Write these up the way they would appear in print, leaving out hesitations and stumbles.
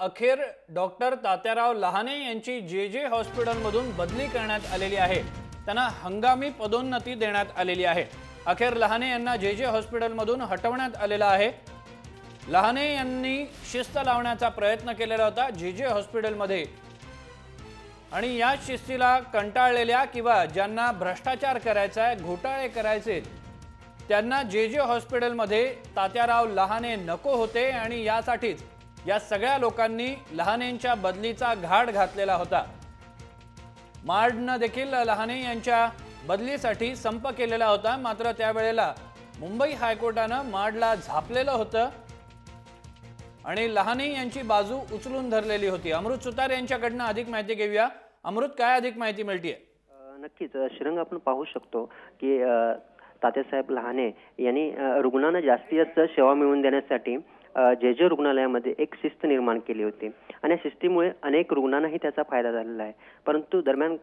अखेर डॉक्टर तात्याराव लहाने यांची जे हॉस्पिटलमधून बदली करण्यात आलेली आहे। त्यांना हंगामी पदोन्नती देण्यात आलेली आहे। अखेर लहाने यांना जे हॉस्पिटलमधून हटवण्यात आलेला आहे। लहाने यांनी शिस्त लावण्याचा प्रयत्न केलेला होता जे हॉस्पिटलमध्ये, आणि या शिस्तीला कंटाळलेल्या किंवा ज्यांना भ्रष्टाचार करायचा आहे, घोटाळे करायचे, त्यांना जे हॉस्पिटलमध्ये तात्याराव लहाने नको होते आणि यासाठीच या सगळ्या लोकांनी लहानेंच्या बदलीचा घाट घातलेला होता। मार्डने देखील लहाने यांच्या बदलीसाठी संप केलेला होता, मात्र त्यावेळेला मुंबई हायकोर्टाने मार्डला झापलेलं होतं आणि लहाने यांची बाजू उचलून धरलेली होती। अमृत सुतार यांच्याकडून अधिक माहिती घेऊया। अमृत, काय अधिक माहिती मिळतेय? नक्कीच श्रीरंग, आपण पाहू शकतो की तात्यासाहेब लहाने यांनी रुग्णांना जास्तीत जास्त सेवा मिळवून देण्यासाठी जे रुग्णालयामध्ये एक शिस्त निर्माण केली होती आणि या शिस्तीमुळे अनेक रुग्णांनाही त्याचा फायदा झालेला आहे। परंतु दरम्यान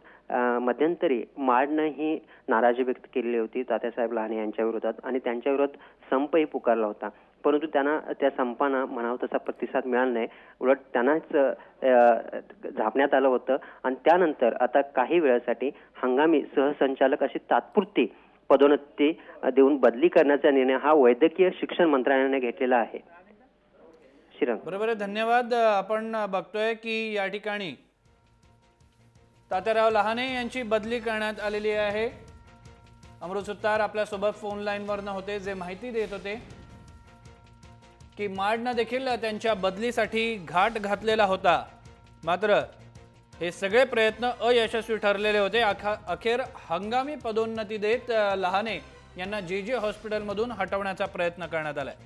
मध्यंतरी मार्डने ही नाराजी व्यक्त केलेली होती तात्यासाहेब लहाने यांच्या विरोधात आणि त्यांच्या विरोधात संपही पुकारला होता। परंतु त्यांना त्या संपांना म्हणावा तसा प्रतिसाद मिळाला नाही, उलट त्यांनाच झापण्यात आलं होतं आणि त्यानंतर आता काही वेळासाठी हंगामी सहसंचालक अशी तात्पुरती पदोन्नती देऊन बदली करण्याचा निर्णय हा वैद्यकीय शिक्षण मंत्रालयाने घेतलेला आहे। बरोबर आहे, धन्यवाद। आपण बघतोय की या ठिकाणी तात्याराव लहाने यांची बदली करण्यात आलेली आहे। अमृत सुतार आपल्या सोबत फोन लाईनवर होते, जे माहिती देत होते की मार्डने देखील त्यांच्या बदलीसाठी घाट घातलेला होता, मात्र हे सगळे प्रयत्न अयशस्वी ठरलेले होते। अखेर हंगामी पदोन्नती देत लहाने यांना जे हॉस्पिटलमधून हटवण्याचा प्रयत्न करण्यात आलाय।